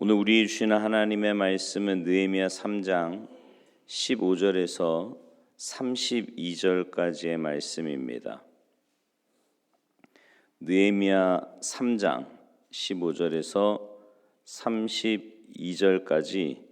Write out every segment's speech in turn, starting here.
오늘 우리 주시는 하나님의 말씀은 느헤미야 3장 15절에서 32절까지의 말씀입니다. 느헤미야 3장 15절에서 32절까지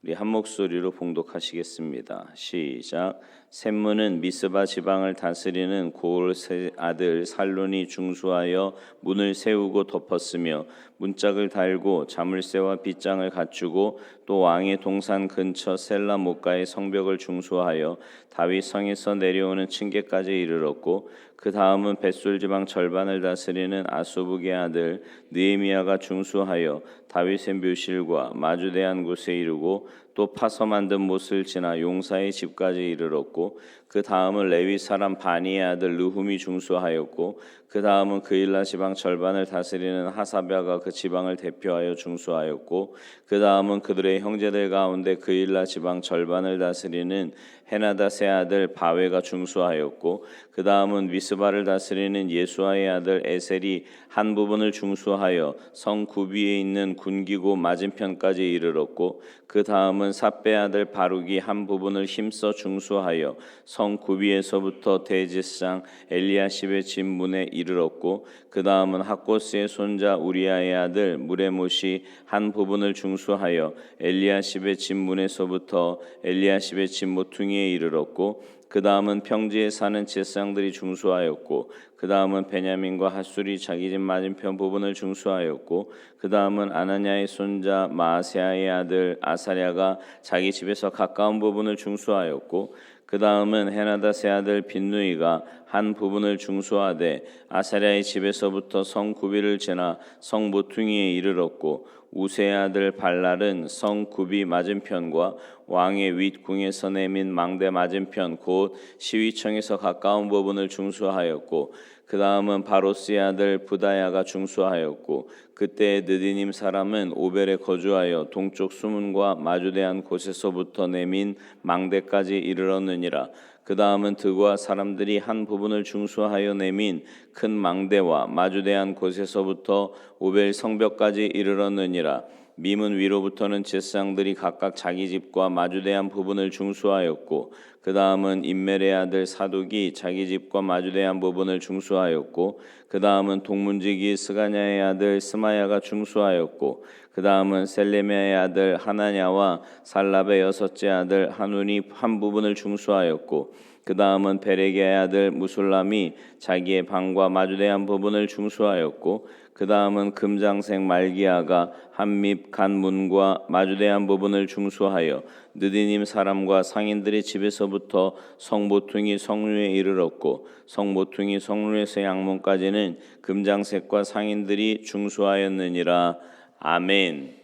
우리 한 목소리로 봉독하시겠습니다. 시작. 셈문은 미스바 지방을 다스리는 고올의 아들 살론이 중수하여 문을 세우고 덮었으며 문짝을 달고 자물쇠와 빗장을 갖추고 또 왕의 동산 근처 셀라 목가의 성벽을 중수하여 다윗 성에서 내려오는 층계까지 이르렀고 그 다음은 벳솔 지방 절반을 다스리는 아수북의 아들 느헤미야가 중수하여 다윗의 묘실과 마주대한 곳에 이르고 또 파서 만든 못을 지나 용사의 집까지 이르렀고 그 다음은 레위 사람 바니의 아들 르훔이 중수하였고 그 다음은 그일라 지방 절반을 다스리는 하사랴가 그 지방을 대표하여 중수하였고 그 다음은 그들의 형제들 가운데 그일라 지방 절반을 다스리는 헤나닷의 아들 바웨가 중수하였고 그 다음은 미스바를 다스리는 예수아의 아들 에셀이 한 부분을 중수하여 성 구비에 있는 군기고 맞은편까지 이르렀고 그 다음은 삿베 아들 바룩이 한 부분을 힘써 중수하여 성 구비에서부터 대제사장 엘리야십의 집 문에 이르렀고 그 다음은 학고스의 손자 우리아의 아들 무레못이 한 부분을 중수하여 엘리야십의 집 문에서부터 엘리야십의 집 모퉁이에 이르렀고 그 다음은 평지에 사는 제사장들이 중수하였고 그 다음은 베냐민과 핫술이 자기 집 맞은편 부분을 중수하였고 그 다음은 아나냐의 손자 마아세아의 아들 아사랴가 자기 집에서 가까운 부분을 중수하였고 그 다음은 헤나닷의 아들 빈누이가 한 부분을 중수하되 아사랴의 집에서부터 성 구비를 지나 성 모퉁이에 이르렀고 우세의 아들 발랄은 성 구비 맞은편과 왕의 윗궁에서 내민 망대 맞은편 곧 시위청에서 가까운 부분을 중수하였고 그 다음은 바로스의 아들 부다야가 중수하였고 그때 느디님 사람은 오벨에 거주하여 동쪽 수문과 마주대한 곳에서부터 내민 망대까지 이르렀느니라. 그 다음은 드고아 사람들이 한 부분을 중수하여 내민 큰 망대와 마주대한 곳에서부터 오벨 성벽까지 이르렀느니라. 미문 위로부터는 제사장들이 각각 자기 집과 마주대한 부분을 중수하였고 그 다음은 임멜의 아들 사독이 자기 집과 마주대한 부분을 중수하였고 그 다음은 동문지기 스가냐의 아들 스마야가 중수하였고 그 다음은 셀레미야의 아들 하나냐와 살랍의 여섯째 아들 하눈이 한 부분을 중수하였고 그 다음은 베레게의 아들 무술람이 자기의 방과 마주대한 부분을 중수하였고 그 다음은 금장색 말기야가 한밉 간문과 마주대한 부분을 중수하여 느디님 사람과 상인들의 집에서부터 성모퉁이 성루에 이르렀고 성모퉁이 성루에서 양문까지는 금장색과 상인들이 중수하였느니라. 아멘.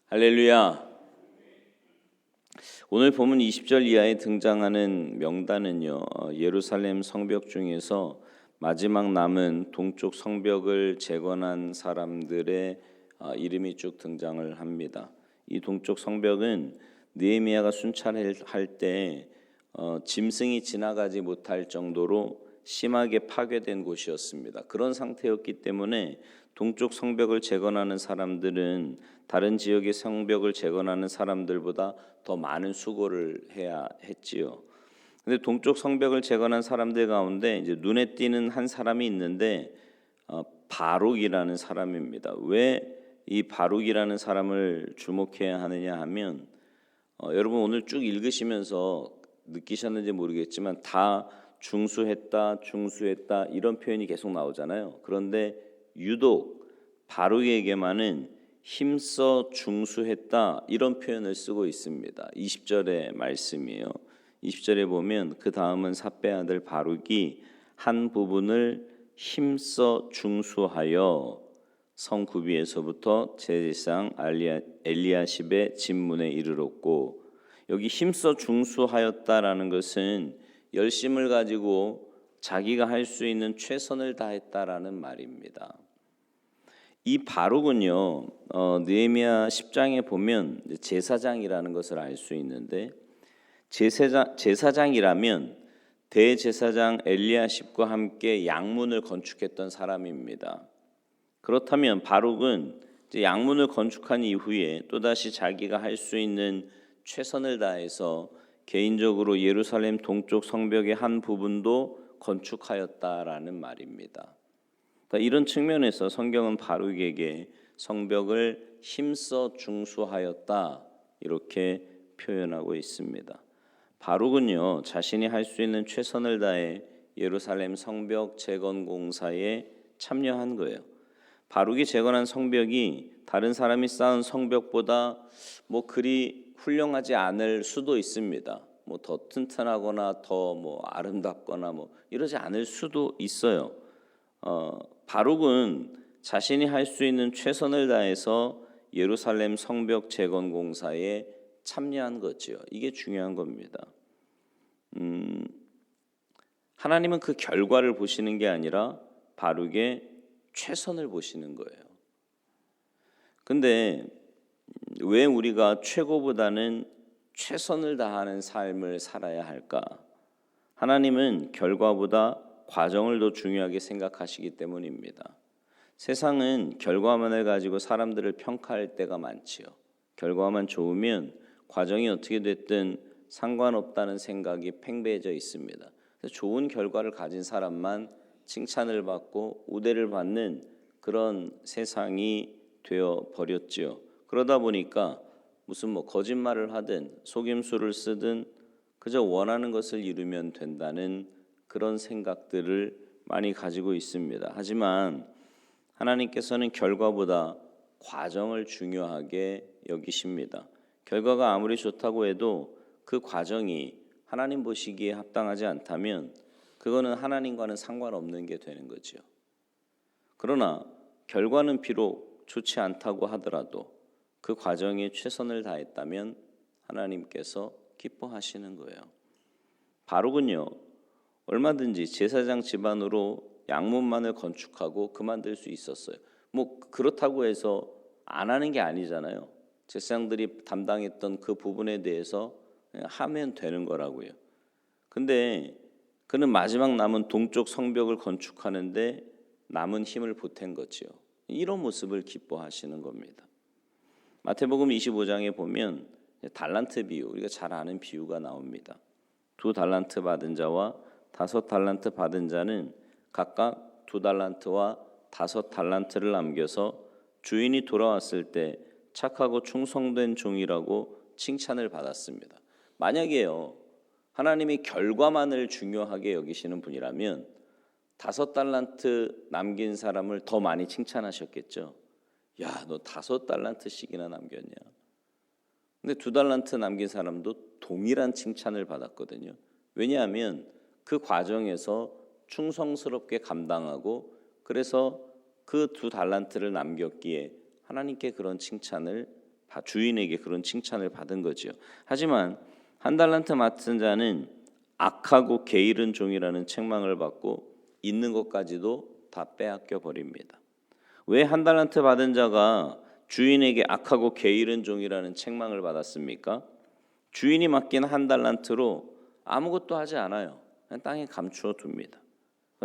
할렐루야. 오늘 본문 20절 이하에 등장하는 명단은요, 예루살렘 성벽 중에서 마지막 남은 동쪽 성벽을 재건한 사람들의 이름이 쭉 등장을 합니다. 이 동쪽 성벽은 느헤미야가 순찰할 때 짐승이 지나가지 못할 정도로 심하게 파괴된 곳이었습니다. 그런 상태였기 때문에 동쪽 성벽을 재건하는 사람들은 다른 지역의 성벽을 재건하는 사람들보다 더 많은 수고를 해야 했지요. 근데 동쪽 성벽을 재건한 사람들 가운데 이제 눈에 띄는 한 사람이 있는데 바룩이라는 사람입니다. 왜 이 바룩이라는 사람을 주목해야 하느냐 하면 여러분 오늘 쭉 읽으시면서 느끼셨는지 모르겠지만 다 중수했다 이런 표현이 계속 나오잖아요. 그런데 유독 바룩에게만은 힘써 중수했다 이런 표현을 쓰고 있습니다. 20절의 말씀이에요. 20절에 보면 그 다음은 삿베 아들 바룩이 한 부분을 힘써 중수하여 성 구비에서부터 제사장 엘리야십의 집 문에 이르렀고, 여기 힘써 중수하였다라는 것은 열심을 가지고 자기가 할 수 있는 최선을 다했다라는 말입니다. 이 바룩은요, 느헤미야 10장에 보면 제사장이라는 것을 알 수 있는데, 제사장이라면 대제사장 엘리야십과 함께 양문을 건축했던 사람입니다. 그렇다면 바룩은 이제 양문을 건축한 이후에 또다시 자기가 할 수 있는 최선을 다해서 개인적으로 예루살렘 동쪽 성벽의 한 부분도 건축하였다라는 말입니다. 그러니까 이런 측면에서 성경은 바룩에게 성벽을 힘써 중수하였다 이렇게 표현하고 있습니다. 바룩은요 자신이 할 수 있는 최선을 다해 예루살렘 성벽 재건 공사에 참여한 거예요. 바룩이 재건한 성벽이 다른 사람이 쌓은 성벽보다 그리 훌륭하지 않을 수도 있습니다. 더 튼튼하거나 더 아름답거나 이러지 않을 수도 있어요. 바룩은 자신이 할 수 있는 최선을 다해서 예루살렘 성벽 재건 공사에 참여한 거죠. 이게 중요한 겁니다. 하나님은 그 결과를 보시는 게 아니라 바룩의 최선을 보시는 거예요. 근데 왜 우리가 최고보다는 최선을 다하는 삶을 살아야 할까? 하나님은 결과보다 과정을 더 중요하게 생각하시기 때문입니다. 세상은 결과만을 가지고 사람들을 평가할 때가 많지요. 결과만 좋으면 과정이 어떻게 됐든 상관없다는 생각이 팽배해져 있습니다. 그래서 좋은 결과를 가진 사람만 칭찬을 받고 우대를 받는 그런 세상이 되어 버렸지요. 그러다 보니까 무슨 거짓말을 하든 속임수를 쓰든 그저 원하는 것을 이루면 된다는 그런 생각들을 많이 가지고 있습니다. 하지만 하나님께서는 결과보다 과정을 중요하게 여기십니다. 결과가 아무리 좋다고 해도 그 과정이 하나님 보시기에 합당하지 않다면 그거는 하나님과는 상관없는 게 되는 거죠. 그러나 결과는 비록 좋지 않다고 하더라도 그 과정에 최선을 다했다면 하나님께서 기뻐하시는 거예요. 바룩은요 얼마든지 제사장 집안으로 양문만을 건축하고 그만둘 수 있었어요. 그렇다고 해서 안 하는 게 아니잖아요. 제사장들이 담당했던 그 부분에 대해서 하면 되는 거라고요. 근데 그는 마지막 남은 동쪽 성벽을 건축하는데 남은 힘을 보탠 거지요. 이런 모습을 기뻐하시는 겁니다. 마태복음 25장에 보면 달란트 비유, 우리가 잘 아는 비유가 나옵니다. 2달란트 받은 자와 5달란트 받은 자는 각각 2달란트와 5달란트를 남겨서 주인이 돌아왔을 때 착하고 충성된 종이라고 칭찬을 받았습니다. 만약에요 하나님이 결과만을 중요하게 여기시는 분이라면 5달란트 남긴 사람을 더 많이 칭찬하셨겠죠. 야, 너 5달란트씩이나 남겼냐. 근데 2달란트 남긴 사람도 동일한 칭찬을 받았거든요. 왜냐하면 그 과정에서 충성스럽게 감당하고 그래서 그 2달란트를 남겼기에 하나님께 그런 칭찬을 주인에게 그런 칭찬을 받은 거죠. 하지만 1달란트 맡은 자는 악하고 게으른 종이라는 책망을 받고 있는 것까지도 다 빼앗겨 버립니다. 왜 1달란트 받은 자가 주인에게 악하고 게으른 종이라는 책망을 받았습니까? 주인이 맡긴 1달란트로 아무것도 하지 않아요. 그냥 땅에 감추어 둡니다.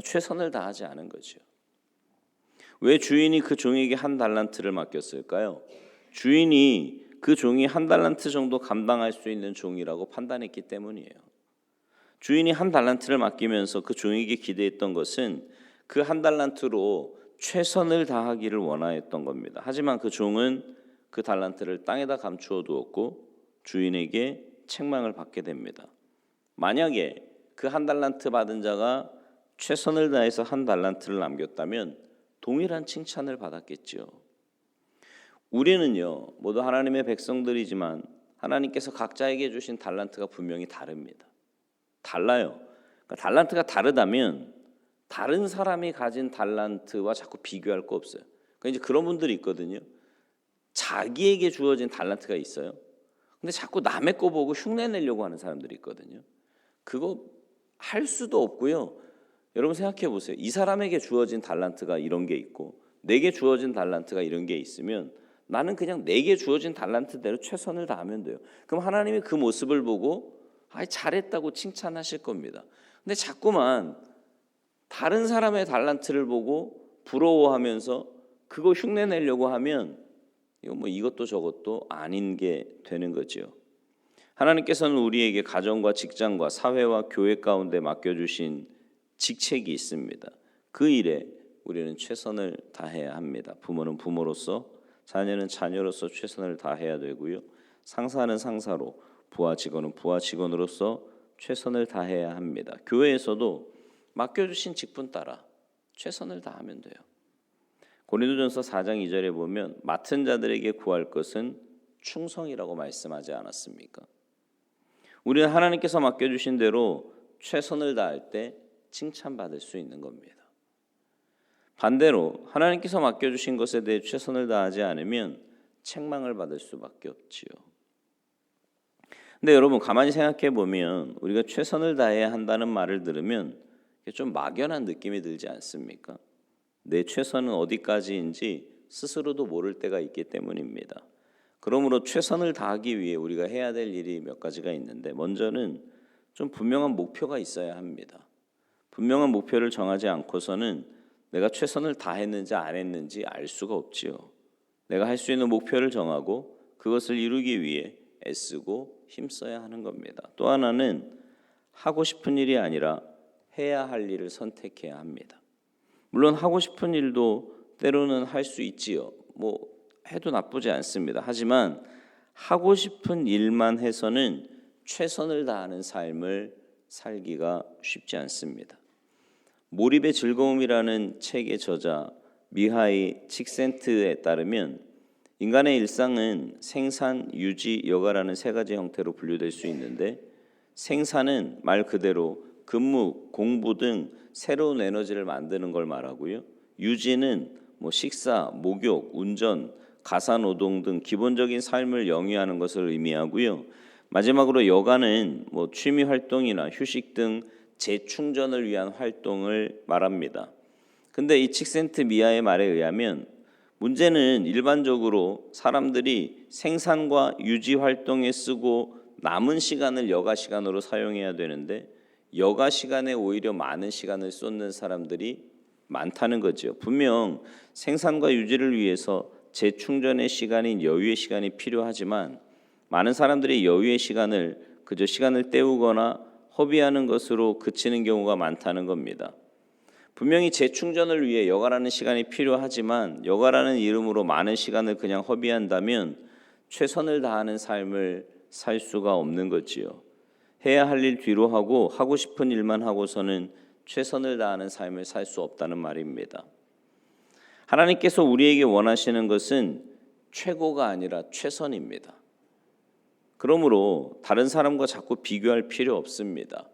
최선을 다하지 않은 거죠. 왜 주인이 그 종에게 1달란트를 맡겼을까요? 주인이 그 종이 1달란트 정도 감당할 수 있는 종이라고 판단했기 때문이에요. 주인이 1달란트를 맡기면서 그 종에게 기대했던 것은 그 1달란트로 최선을 다하기를 원하였던 겁니다. 하지만 그 종은 그 달란트를 땅에다 감추어 두었고 주인에게 책망을 받게 됩니다. 만약에 그 1달란트 받은 자가 최선을 다해서 1달란트를 남겼다면 동일한 칭찬을 받았겠지요. 우리는요 모두 하나님의 백성들이지만 하나님께서 각자에게 주신 달란트가 분명히 다릅니다. 달라요. 그러니까 달란트가 다르다면 다른 사람이 가진 달란트와 자꾸 비교할 거 없어요. 그러니까 이제 그런 분들이 있거든요. 자기에게 주어진 달란트가 있어요. 근데 자꾸 남의 거 보고 흉내 내려고 하는 사람들이 있거든요. 그거 할 수도 없고요. 여러분 생각해 보세요. 이 사람에게 주어진 달란트가 이런 게 있고 내게 주어진 달란트가 이런 게 있으면 나는 그냥 내게 주어진 달란트대로 최선을 다하면 돼요. 그럼 하나님이 그 모습을 보고 잘했다고 칭찬하실 겁니다. 근데 자꾸만 다른 사람의 달란트를 보고 부러워하면서 그거 흉내내려고 하면 이거 뭐 이것도 저것도 아닌 게 되는 거죠. 하나님께서는 우리에게 가정과 직장과 사회와 교회 가운데 맡겨주신 직책이 있습니다. 그 일에 우리는 최선을 다해야 합니다. 부모는 부모로서, 자녀는 자녀로서 최선을 다해야 되고요. 상사는 상사로, 부하 직원은 부하 직원으로서 최선을 다해야 합니다. 교회에서도 맡겨주신 직분 따라 최선을 다하면 돼요. 고린도전서 4장 2절에 보면 맡은 자들에게 구할 것은 충성이라고 말씀하지 않았습니까? 우리는 하나님께서 맡겨주신 대로 최선을 다할 때 칭찬받을 수 있는 겁니다. 반대로 하나님께서 맡겨주신 것에 대해 최선을 다하지 않으면 책망을 받을 수밖에 없지요. 근데 여러분 가만히 생각해 보면 우리가 최선을 다해야 한다는 말을 들으면 좀 막연한 느낌이 들지 않습니까? 내 최선은 어디까지인지 스스로도 모를 때가 있기 때문입니다. 그러므로 최선을 다하기 위해 우리가 해야 될 일이 몇 가지가 있는데, 먼저는 좀 분명한 목표가 있어야 합니다. 분명한 목표를 정하지 않고서는 내가 최선을 다했는지 안 했는지 알 수가 없지요. 내가 할 수 있는 목표를 정하고 그것을 이루기 위해 애쓰고 힘써야 하는 겁니다. 또 하나는 하고 싶은 일이 아니라 해야 할 일을 선택해야 합니다. 물론 하고 싶은 일도 때로는 할 수 있지요. 뭐 해도 나쁘지 않습니다. 하지만 하고 싶은 일만 해서는 최선을 다하는 삶을 살기가 쉽지 않습니다. 몰입의 즐거움이라는 책의 저자 미하이 칙센트에 따르면 인간의 일상은 생산, 유지, 여가라는 세 가지 형태로 분류될 수 있는데, 생산은 말 그대로 근무, 공부 등 새로운 에너지를 만드는 걸 말하고요. 유지는 식사, 목욕, 운전, 가사노동 등 기본적인 삶을 영위하는 것을 의미하고요. 마지막으로 여가는 취미 활동이나 휴식 등 재충전을 위한 활동을 말합니다. 근데 이 칙센트 미아의 말에 의하면 문제는 일반적으로 사람들이 생산과 유지 활동에 쓰고 남은 시간을 여가 시간으로 사용해야 되는데, 여가 시간에 오히려 많은 시간을 쏟는 사람들이 많다는 거죠. 분명 생산과 유지를 위해서 재충전의 시간인 여유의 시간이 필요하지만 많은 사람들이 여유의 시간을 그저 시간을 때우거나 허비하는 것으로 그치는 경우가 많다는 겁니다. 분명히 재충전을 위해 여가라는 시간이 필요하지만 여가라는 이름으로 많은 시간을 그냥 허비한다면 최선을 다하는 삶을 살 수가 없는 거지요. 해야 할 일 뒤로 하고 싶은 일만 하고서는 최선을 다하는 삶을 살 수 없다는 말입니다. 하나님께서 우리에게 원하시는 것은 최고가 아니라 최선입니다. 그러므로 다른 사람과 자꾸 비교할 필요 없습니다.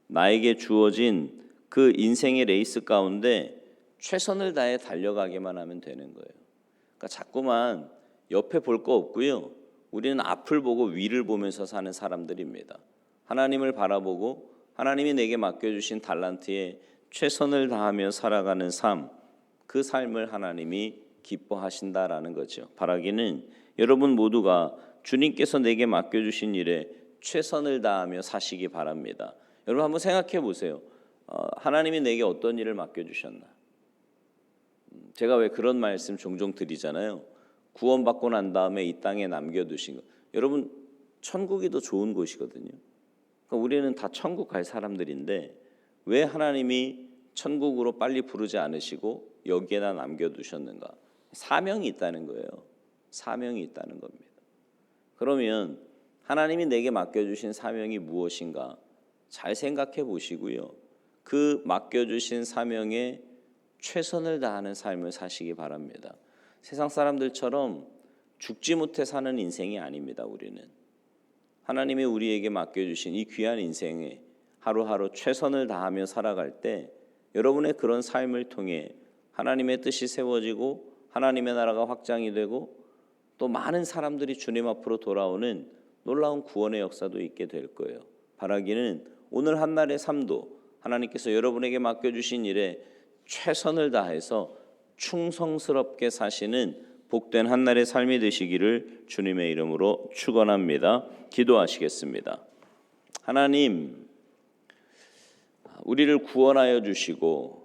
나에게 주어진 그 인생의 레이스 가운데 최선을 다해 달려가기만 하면 되는 거예요. 그러니까 자꾸만 옆에 볼 거 없고요. 우리는 앞을 보고 위를 보면서 사는 사람들입니다. 하나님을 바라보고 하나님이 내게 맡겨주신 달란트에 최선을 다하며 살아가는 삶, 그 삶을 하나님이 기뻐하신다라는 거죠. 바라기는 여러분 모두가 주님께서 내게 맡겨주신 일에 최선을 다하며 사시기 바랍니다. 여러분 한번 생각해 보세요. 하나님이 내게 어떤 일을 맡겨주셨나? 제가 왜 그런 말씀 종종 드리잖아요. 구원받고 난 다음에 이 땅에 남겨두신 것. 여러분 천국이 더 좋은 곳이거든요. 그러니까 우리는 다 천국 갈 사람들인데 왜 하나님이 천국으로 빨리 부르지 않으시고 여기에다 남겨두셨는가? 사명이 있다는 거예요. 사명이 있다는 겁니다. 그러면 하나님이 내게 맡겨주신 사명이 무엇인가? 잘 생각해 보시고요. 그 맡겨주신 사명에 최선을 다하는 삶을 사시기 바랍니다. 세상 사람들처럼 죽지 못해 사는 인생이 아닙니다. 우리는 하나님이 우리에게 맡겨주신 이 귀한 인생에 하루하루 최선을 다하며 살아갈 때 여러분의 그런 삶을 통해 하나님의 뜻이 세워지고 하나님의 나라가 확장이 되고 또 많은 사람들이 주님 앞으로 돌아오는 놀라운 구원의 역사도 있게 될 거예요. 바라기는 오늘 한날의 삶도 하나님께서 여러분에게 맡겨주신 일에 최선을 다해서 충성스럽게 사시는 복된 한날의 삶이 되시기를 주님의 이름으로 축원합니다. 기도하시겠습니다. 하나님, 우리를 구원하여 주시고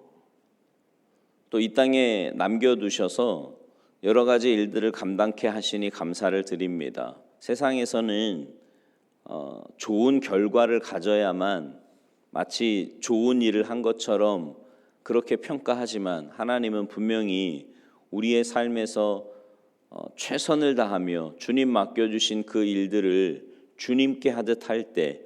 또 이 땅에 남겨두셔서 여러 가지 일들을 감당케 하시니 감사를 드립니다. 세상에서는 좋은 결과를 가져야만 마치 좋은 일을 한 것처럼 그렇게 평가하지만 하나님은 분명히 우리의 삶에서 최선을 다하며 주님 맡겨주신 그 일들을 주님께 하듯 할 때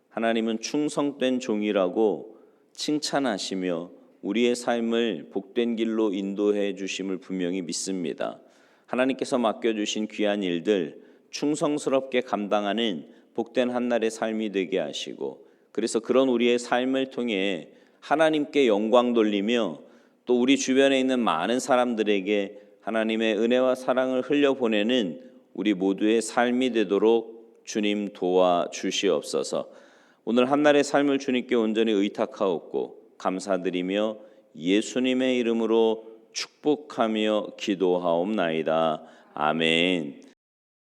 하나님은 충성된 종이라고 칭찬하시며 우리의 삶을 복된 길로 인도해 주심을 분명히 믿습니다. 하나님께서 맡겨주신 귀한 일들 충성스럽게 감당하는 복된 한날의 삶이 되게 하시고, 그래서 그런 우리의 삶을 통해 하나님께 영광 돌리며 또 우리 주변에 있는 많은 사람들에게 하나님의 은혜와 사랑을 흘려보내는 우리 모두의 삶이 되도록 주님 도와주시옵소서. 오늘 한날의 삶을 주님께 온전히 의탁하옵고 감사드리며 예수님의 이름으로 축복하며 기도하옵나이다. 아멘.